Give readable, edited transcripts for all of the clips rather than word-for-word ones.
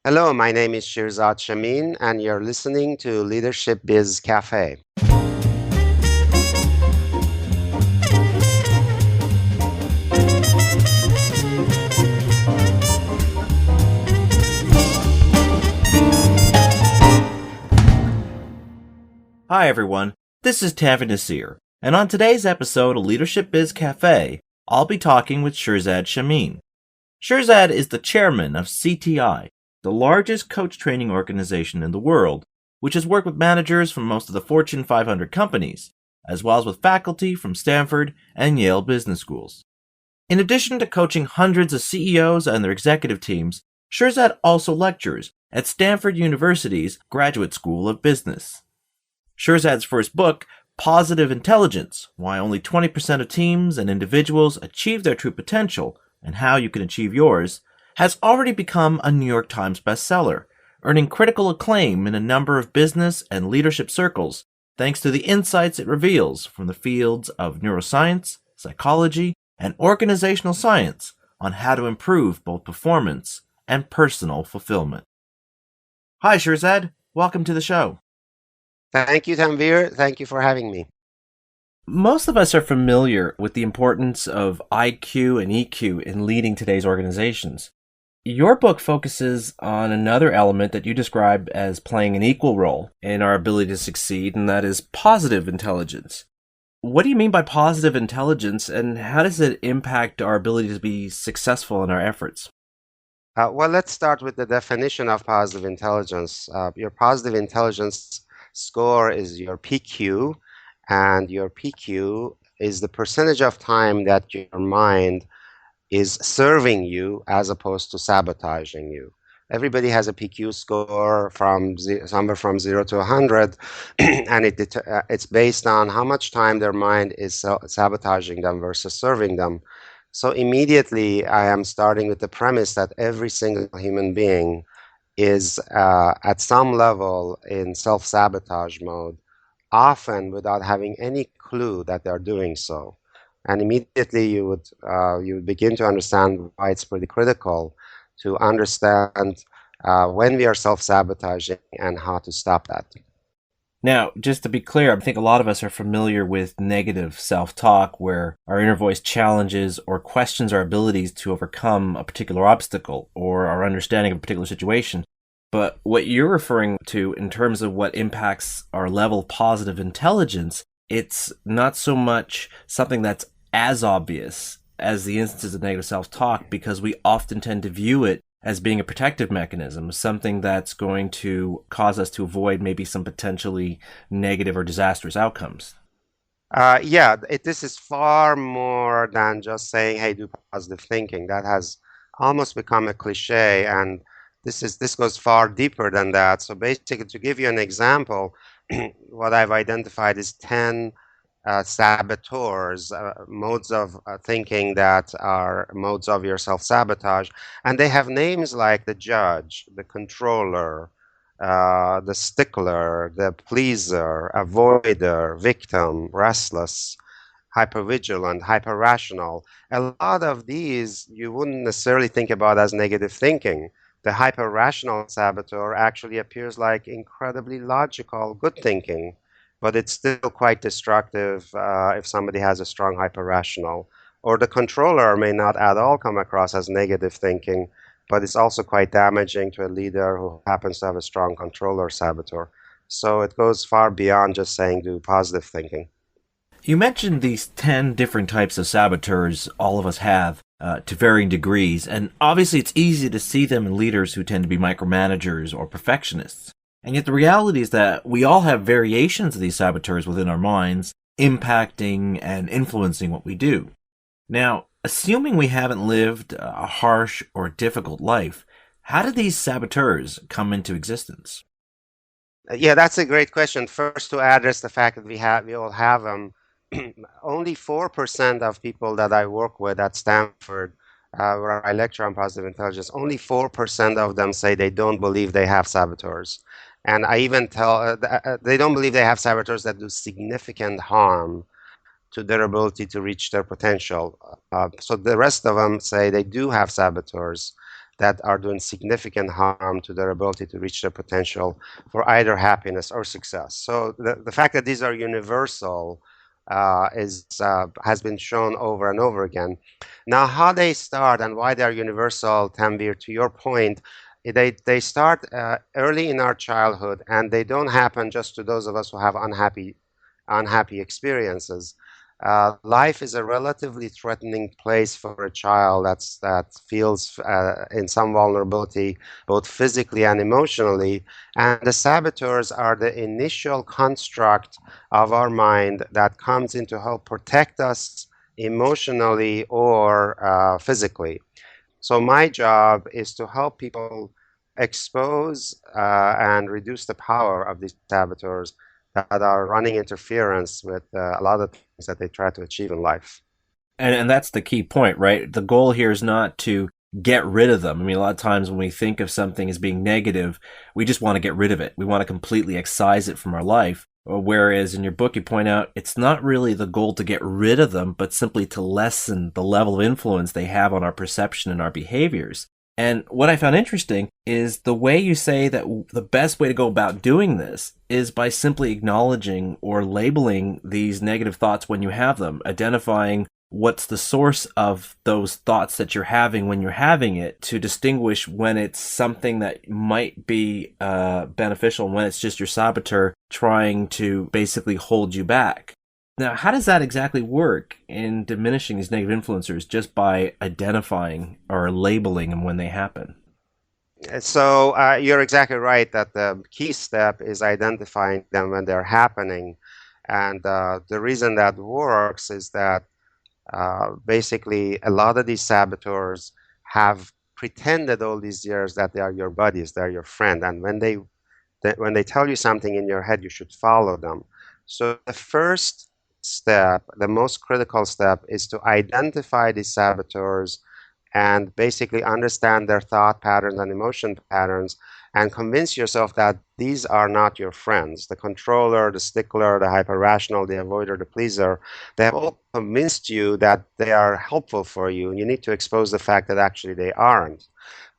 Hello, my name is Shirzad Chamine, and you're listening to Leadership Biz Cafe. Hi everyone, this is Tavi Nasir, and on today's episode of Leadership Biz Cafe, I'll be talking with Shirzad Chamine. Shirzad is the chairman of CTI, the largest coach training organization in the world, which has worked with managers from most of the Fortune 500 companies, as well as with faculty from Stanford and Yale business schools. In addition to coaching hundreds of CEOs and their executive teams, Shirzad also lectures at Stanford University's Graduate School of Business. Shirzad's first book, Positive Intelligence: Why Only 20% of Teams and Individuals Achieve Their True Potential and How You Can Achieve Yours, has already become a New York Times bestseller, earning critical acclaim in a number of business and leadership circles thanks to the insights it reveals from the fields of neuroscience, psychology, and organizational science on how to improve both performance and personal fulfillment. Hi, Shirzad. Welcome to the show. Thank you, Tanvir. Thank you for having me. Most of us are familiar with the importance of IQ and EQ in leading today's organizations. Your book focuses on another element that you describe as playing an equal role in our ability to succeed, and that is positive intelligence. What do you mean by positive intelligence, and how does it impact our ability to be successful in our efforts? Well, let's start with the definition of positive intelligence. Your positive intelligence score is your PQ, and your PQ is the percentage of time that your mind is serving you as opposed to sabotaging you. Everybody has a PQ score from somewhere from 0 to 100, and it's based on how much time their mind is sabotaging them versus serving them. So immediately, I am starting with the premise that every single human being is at some level in self-sabotage mode, often without having any clue that they're doing so. And immediately you would begin to understand why it's pretty critical to understand when we are self-sabotaging and how to stop that. Now, just to be clear, I think a lot of us are familiar with negative self-talk where our inner voice challenges or questions our abilities to overcome a particular obstacle or our understanding of a particular situation. But what you're referring to in terms of what impacts our level of positive intelligence, it's not so much something that's as obvious as the instances of negative self-talk because we often tend to view it as being a protective mechanism, something that's going to cause us to avoid maybe some potentially negative or disastrous outcomes. This is far more than just saying, "Hey, do positive thinking." That has almost become a cliche, and this goes far deeper than that. So basically, to give you an example, what I've identified is 10 saboteurs, modes of thinking that are modes of your self-sabotage. And they have names like the judge, the controller, the stickler, the pleaser, avoider, victim, restless, hypervigilant, hyperrational. A lot of these you wouldn't necessarily think about as negative thinking. The hyperrational saboteur actually appears like incredibly logical, good thinking, but it's still quite destructive if somebody has a strong hyperrational. Or the controller may not at all come across as negative thinking, but it's also quite damaging to a leader who happens to have a strong controller saboteur. So it goes far beyond just saying do positive thinking. You mentioned these 10 different types of saboteurs all of us have to varying degrees, and obviously it's easy to see them in leaders who tend to be micromanagers or perfectionists. And yet the reality is that we all have variations of these saboteurs within our minds, impacting and influencing what we do. Now, assuming we haven't lived a harsh or difficult life, how did these saboteurs come into existence? Yeah, that's a great question. First, to address the fact that we all have them. Only 4% of people that I work with at Stanford, where I lecture on positive intelligence, only 4% of them say they don't believe they have saboteurs. And I even tell they don't believe they have saboteurs that do significant harm to their ability to reach their potential. So the rest of them say they do have saboteurs. that are doing significant harm to their ability to reach their potential for either happiness or success. So the fact that these are universal has been shown over and over again. Now, how they start and why they are universal, Tanvir, to your point, they start early in our childhood, and they don't happen just to those of us who have unhappy experiences. Life is a relatively threatening place for a child that feels in some vulnerability, both physically and emotionally. And the saboteurs are the initial construct of our mind that comes in to help protect us emotionally or physically. So my job is to help people expose and reduce the power of these saboteurs that are running interference with a lot of things that they try to achieve in life. And that's the key point, right? The goal here is not to get rid of them. I mean, a lot of times when we think of something as being negative, we just want to get rid of it. We want to completely excise it from our life. Whereas in your book, you point out it's not really the goal to get rid of them, but simply to lessen the level of influence they have on our perception and our behaviors. And what I found interesting is the way you say that the best way to go about doing this is by simply acknowledging or labeling these negative thoughts when you have them, identifying what's the source of those thoughts that you're having when you're having it to distinguish when it's something that might be beneficial and when it's just your saboteur trying to basically hold you back. Now, how does that exactly work in diminishing these negative influencers just by identifying or labeling them when they happen? So you're exactly right that the key step is identifying them when they're happening. And the reason that works is that basically a lot of these saboteurs have pretended all these years that they are your buddies, they're your friend, and when they tell you something in your head, you should follow them. So the first step, the most critical step, is to identify these saboteurs and basically understand their thought patterns and emotion patterns and convince yourself that these are not your friends. The controller, the stickler, the hyper rational, the avoider, the pleaser, they have all convinced you that they are helpful for you. And you need to expose the fact that actually they aren't.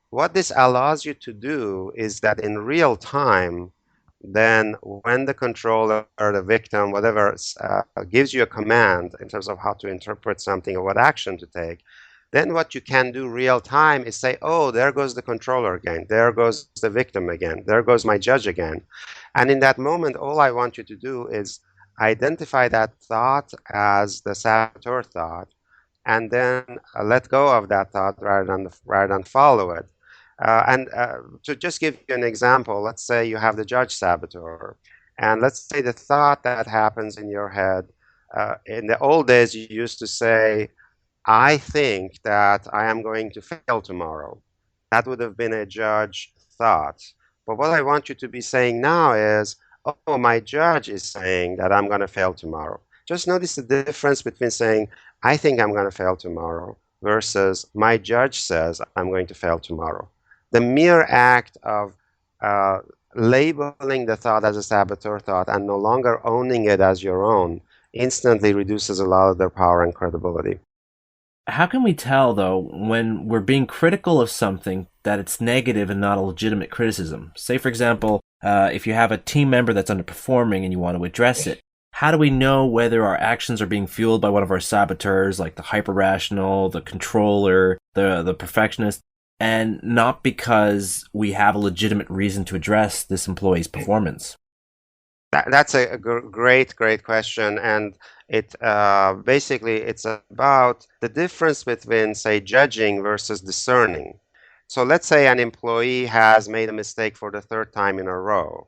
What this allows you to do is that in real time, then when the controller or the victim, whatever, gives you a command in terms of how to interpret something or what action to take, then what you can do real time is say, oh, there goes the controller again. There goes the victim again. There goes my judge again. And in that moment, all I want you to do is identify that thought as the saboteur thought and then let go of that thought rather than follow it. And to just give you an example, let's say you have the judge saboteur, and let's say the thought that happens in your head. In the old days, you used to say, I think that I am going to fail tomorrow. That would have been a judge thought. But what I want you to be saying now is, oh, my judge is saying that I'm going to fail tomorrow. Just notice the difference between saying, I think I'm going to fail tomorrow versus my judge says I'm going to fail tomorrow. The mere act of uh, labeling the thought as a saboteur thought and no longer owning it as your own instantly reduces a lot of their power and credibility. How can we tell, though, when we're being critical of something that it's negative and not a legitimate criticism? Say, for example, if you have a team member that's underperforming and you want to address it, how do we know whether our actions are being fueled by one of our saboteurs, like the hyper-rational, the controller, the perfectionist, and not because we have a legitimate reason to address this employee's performance? That's a great question, and it basically it's about the difference between, say, judging versus discerning. So let's say an employee has made a mistake for the third time in a row.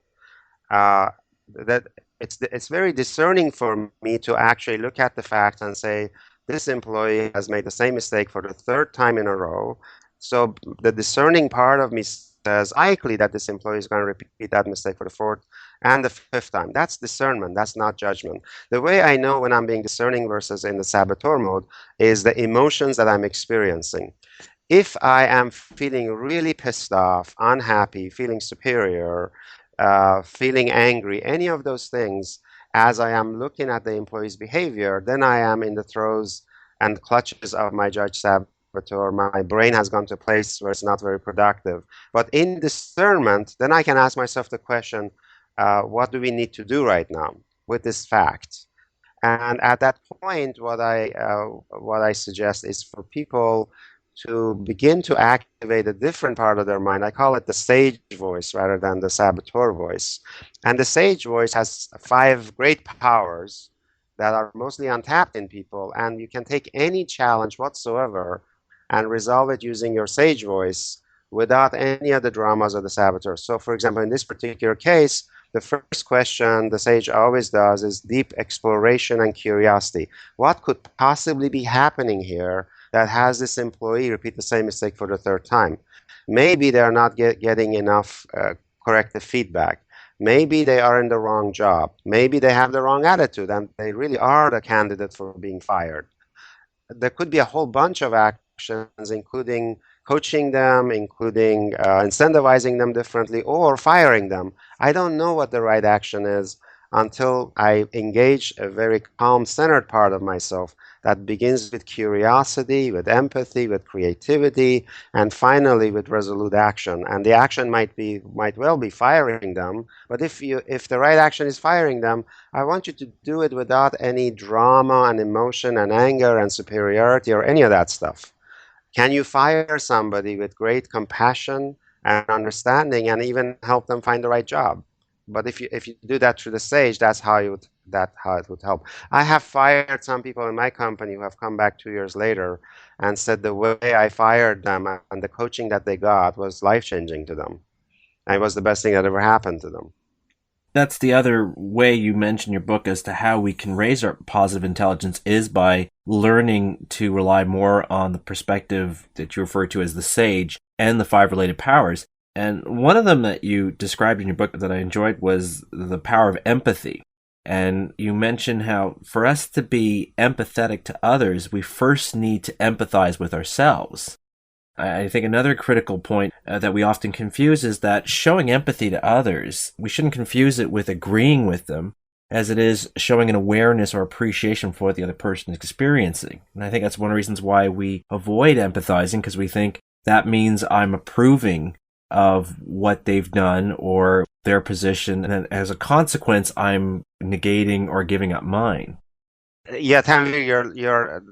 Uh, that it's very discerning for me to actually look at the facts and say this employee has made the same mistake for the third time in a row. So the discerning part of me says likely that this employee is going to repeat that mistake for the fourth and the fifth time. That's discernment. That's not judgment. The way I know when I'm being discerning versus in the saboteur mode is the emotions that I'm experiencing. If I am feeling really pissed off, unhappy, feeling superior, feeling angry, any of those things, as I am looking at the employee's behavior, then I am in the throes and clutches of my judge saboteur saboteur, my brain has gone to a place where it's not very productive. But in discernment, then I can ask myself the question, what do we need to do right now with this fact? And at that point, what I suggest is for people to begin to activate a different part of their mind. I call it the sage voice rather than the saboteur voice. And the sage voice has five great powers that are mostly untapped in people. And you can take any challenge whatsoever and resolve it using your sage voice without any of the dramas of the saboteur. So, for example, in this particular case, the first question the sage always does is deep exploration and curiosity. What could possibly be happening here that has this employee repeat the same mistake for the third time? Maybe they're not getting enough corrective feedback. Maybe they are in the wrong job. Maybe they have the wrong attitude and they really are the candidate for being fired. There could be a whole bunch of actions, including coaching them, including incentivizing them differently, or firing them. I don't know what the right action is until I engage a very calm, centered part of myself that begins with curiosity, with empathy, with creativity, and finally with resolute action. And the action might well be firing them, but if the right action is firing them, I want you to do it without any drama and emotion and anger and superiority or any of that stuff. Can you fire somebody with great compassion and understanding and even help them find the right job? But if you do that through the sage, that's how it would help. I have fired some people in my company who have come back 2 years later and said the way I fired them and the coaching that they got was life-changing to them. And it was the best thing that ever happened to them. That's the other way you mention your book as to how we can raise our positive intelligence is by learning to rely more on the perspective that you refer to as the sage and the five related powers. And one of them that you described in your book that I enjoyed was the power of empathy. And you mentioned how for us to be empathetic to others, we first need to empathize with ourselves. I think another critical point that we often confuse is that showing empathy to others, we shouldn't confuse it with agreeing with them, as it is showing an awareness or appreciation for what the other person is experiencing. And I think that's one of the reasons why we avoid empathizing, because we think that means I'm approving of what they've done or their position, and as a consequence, I'm negating or giving up mine. Yeah, Tanvi, you're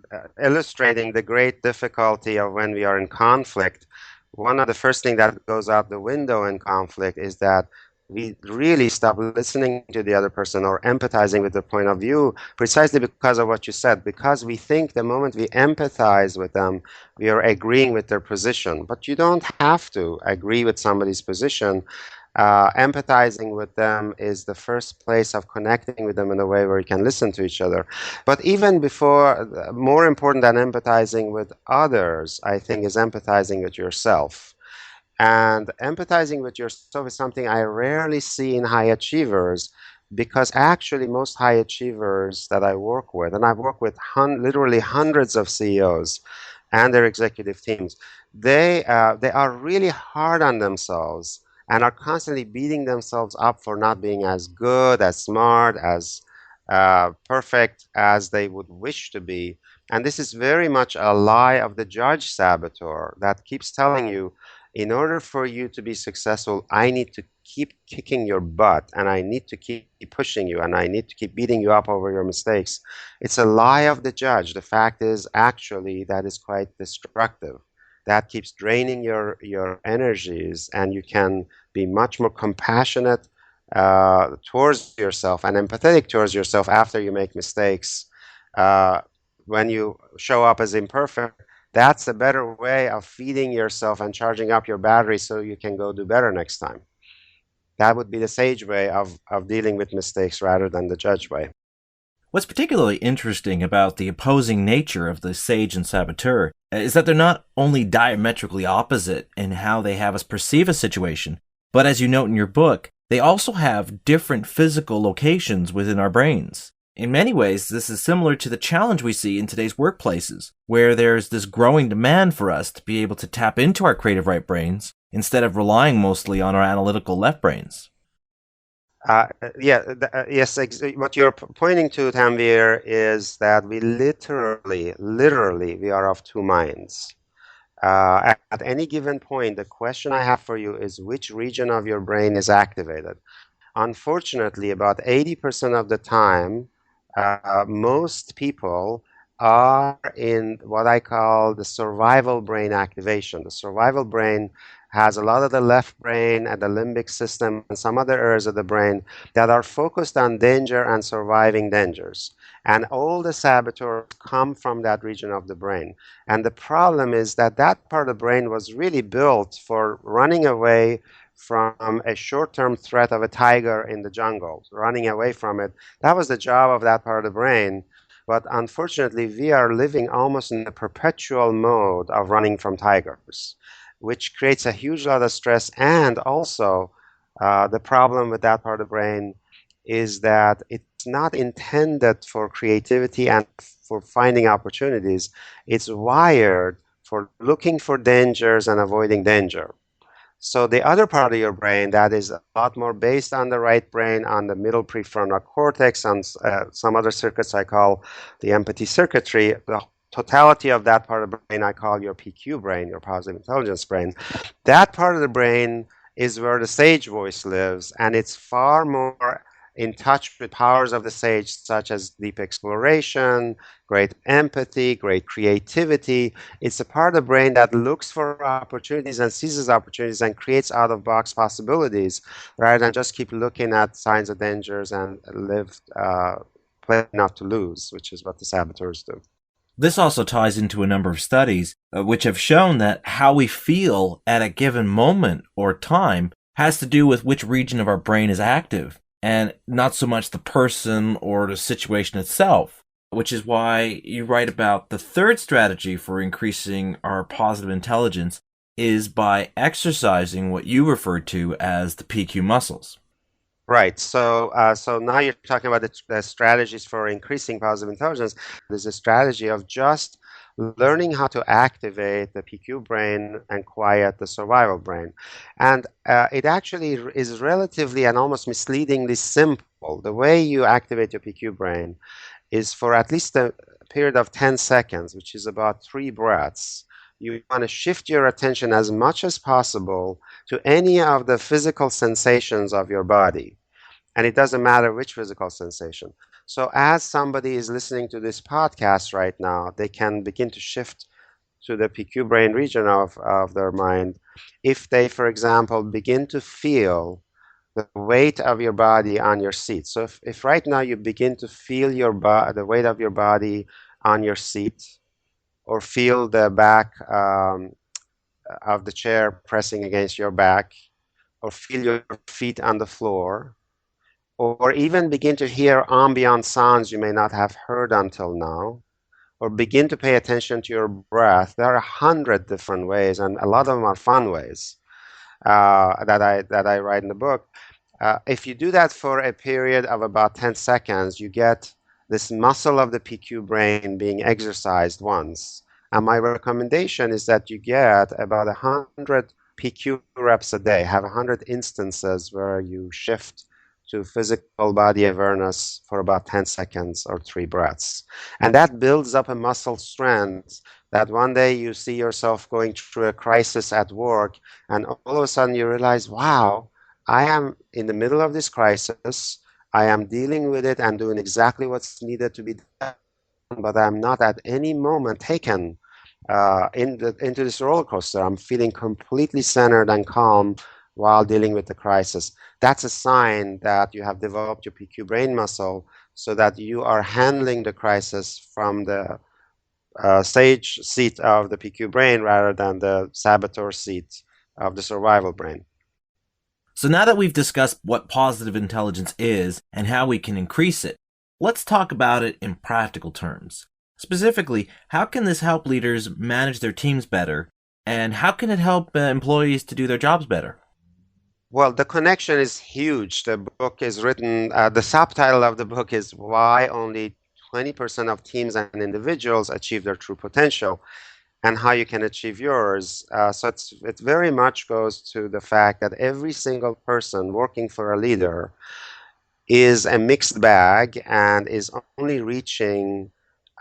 illustrating the great difficulty of when we are in conflict. One of the first things that goes out the window in conflict is that we really stop listening to the other person or empathizing with their point of view precisely because of what you said. Because we think the moment we empathize with them, we are agreeing with their position. But you don't have to agree with somebody's position. Empathizing with them is the first place of connecting with them in a way where you can listen to each other. But even before, more important than empathizing with others, I think, is empathizing with yourself. And empathizing with yourself is something I rarely see in high achievers because actually most high achievers that I work with, and I've worked with literally hundreds of CEOs and their executive teams, they are really hard on themselves and are constantly beating themselves up for not being as good, as smart, as perfect as they would wish to be. And this is very much a lie of the judge saboteur that keeps telling you, in order for you to be successful, I need to keep kicking your butt and I need to keep pushing you and I need to keep beating you up over your mistakes. It's a lie of the judge. The fact is, actually, that is quite destructive. That keeps draining your energies, and you can be much more compassionate towards yourself and empathetic towards yourself after you make mistakes. Uh, when you show up as imperfect, that's a better way of feeding yourself and charging up your battery so you can go do better next time. That would be the sage way of dealing with mistakes rather than the judge way. What's particularly interesting about the opposing nature of the sage and saboteur is that they're not only diametrically opposite in how they have us perceive a situation, but as you note in your book, they also have different physical locations within our brains. In many ways, this is similar to the challenge we see in today's workplaces, where there's this growing demand for us to be able to tap into our creative right brains instead of relying mostly on our analytical left brains. Yes, what you're pointing to, Tanvir, is that we literally, we are of two minds. At any given point, the question I have for you is which region of your brain is activated? Unfortunately, about 80% of the time, most people are in what I call the survival brain activation. The survival brain has a lot of the left brain and the limbic system and some other areas of the brain that are focused on danger and surviving dangers. And all the saboteurs come from that region of the brain. And the problem is that that part of the brain was really built for running away from a short-term threat of a tiger in the jungle, running away from it. That was the job of that part of the brain. But unfortunately, we are living almost in a perpetual mode of running from tigers, which creates a huge lot of stress. And also, the problem with that part of the brain is that it's not intended for creativity and for finding opportunities. It's wired for looking for dangers and avoiding danger. So the other part of your brain that is a lot more based on the right brain, on the middle prefrontal cortex, on some other circuits I call the empathy circuitry, the totality of that part of the brain I call your PQ brain, your positive intelligence brain. That part of the brain is where the sage voice lives, and it's far more in touch with powers of the sage, such as deep exploration, great empathy, great creativity. It's a part of the brain that looks for opportunities and seizes opportunities and creates out of box possibilities rather than just keep looking at signs of dangers and live, play not to lose, which is what the saboteurs do. This also ties into a number of studies which have shown that how we feel at a given moment or time has to do with which region of our brain is active and not so much the person or the situation itself, which is why you write about the third strategy for increasing our positive intelligence is by exercising what you refer to as the PQ muscles. Right. So now you're talking about the strategies for increasing positive intelligence. There's a strategy of just learning how to activate the PQ brain and quiet the survival brain. And it actually is relatively and almost misleadingly simple. The way you activate your PQ brain is for at least a period of 10 seconds, which is about 3 breaths. You want to shift your attention as much as possible to any of the physical sensations of your body. And it doesn't matter which physical sensation. So, as somebody is listening to this podcast right now, they can begin to shift to the PQ brain region of their mind. If they, for example, begin to feel the weight of your body on your seat. So if right now you begin to feel the weight of your body on your seat, or feel the back of the chair pressing against your back, or feel your feet on the floor, or even begin to hear ambient sounds you may not have heard until now, or begin to pay attention to your breath. There are 100 different ways, and a lot of them are fun ways that I write in the book. If you do that for a period of about 10 seconds, you get this muscle of the PQ brain being exercised once. And my recommendation is that you get about 100 PQ reps a day, have 100 instances where you shift to physical body awareness for about 10 seconds or 3 breaths. And that builds up a muscle strength that one day you see yourself going through a crisis at work, and all of a sudden you realize, wow, I am in the middle of this crisis. I am dealing with it and doing exactly what's needed to be done, but I'm not at any moment taken into this roller coaster. I'm feeling completely centered and calm while dealing with the crisis. That's a sign that you have developed your PQ brain muscle so that you are handling the crisis from the sage seat of the PQ brain rather than the saboteur seat of the survival brain. So now that we've discussed what positive intelligence is and how we can increase it, let's talk about it in practical terms. Specifically, how can this help leaders manage their teams better, and how can it help employees to do their jobs better? Well, the connection is huge. The book is written, the subtitle of the book is Why Only 20% of Teams and Individuals Achieve Their True Potential and How You Can Achieve Yours. So it very much goes to the fact that every single person working for a leader is a mixed bag and is only reaching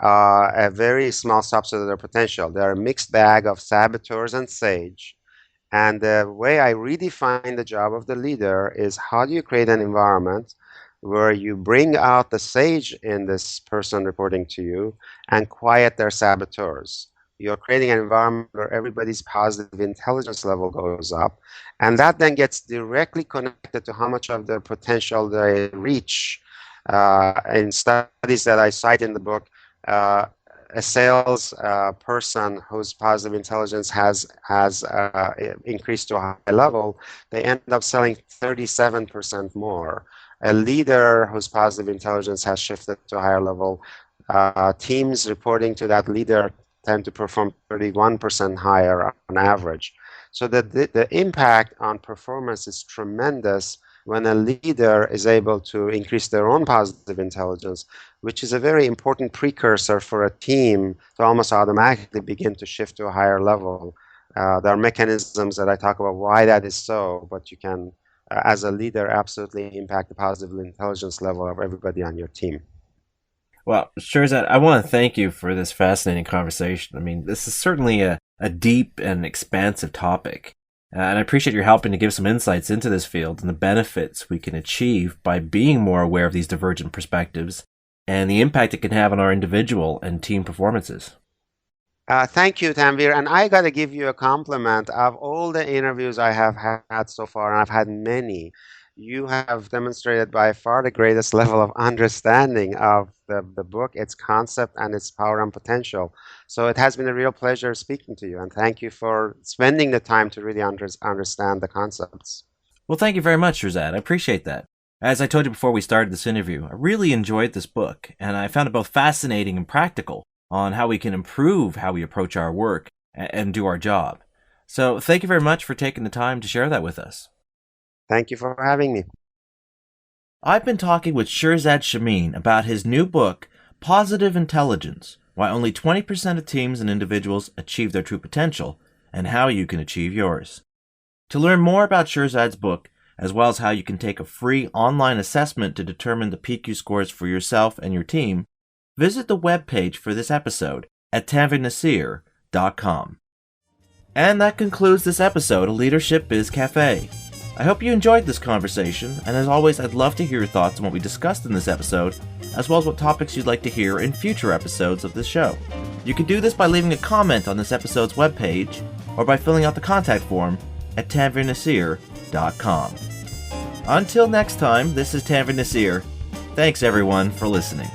a very small subset of their potential. They're a mixed bag of saboteurs and sage. And the way I redefine the job of the leader is, how do you create an environment where you bring out the sage in this person reporting to you and quiet their saboteurs? You're creating an environment where everybody's positive intelligence level goes up, and that then gets directly connected to how much of their potential they reach. In studies that I cite in the book, a sales person whose positive intelligence has increased to a high level, they end up selling 37% more. A leader whose positive intelligence has shifted to a higher level, teams reporting to that leader tend to perform 31% higher on average. So the impact on performance is tremendous when a leader is able to increase their own positive intelligence, which is a very important precursor for a team to almost automatically begin to shift to a higher level. There are mechanisms that I talk about why that is so, but you can, as a leader, absolutely impact the positive intelligence level of everybody on your team. Well, Shirzad, I want to thank you for this fascinating conversation. I mean, this is certainly a deep and expansive topic. And I appreciate your helping to give some insights into this field and the benefits we can achieve by being more aware of these divergent perspectives and the impact it can have on our individual and team performances. Thank you, Tanvir. And I got to give you a compliment. Of all the interviews I have had so far, and I've had many, you have demonstrated by far the greatest level of understanding of the book, its concept, and its power and potential. So it has been a real pleasure speaking to you. And thank you for spending the time to really understand the concepts. Well, thank you very much, Shirzad. I appreciate that. As I told you before we started this interview, I really enjoyed this book, and I found it both fascinating and practical on how we can improve how we approach our work and do our job. So thank you very much for taking the time to share that with us. Thank you for having me. I've been talking with Shirzad Chamine about his new book, Positive Intelligence: Why Only 20% of Teams and Individuals Achieve Their True Potential, and how you can achieve yours. To learn more about Shirzad's book, as well as how you can take a free online assessment to determine the PQ scores for yourself and your team, visit the webpage for this episode at tanvirnaseer.com. And that concludes this episode of Leadership Biz Cafe. I hope you enjoyed this conversation, and as always, I'd love to hear your thoughts on what we discussed in this episode, as well as what topics you'd like to hear in future episodes of this show. You can do this by leaving a comment on this episode's webpage, or by filling out the contact form at tanvirnaseer.com. Until next time, this is Tanvir Naseer. Thanks everyone for listening.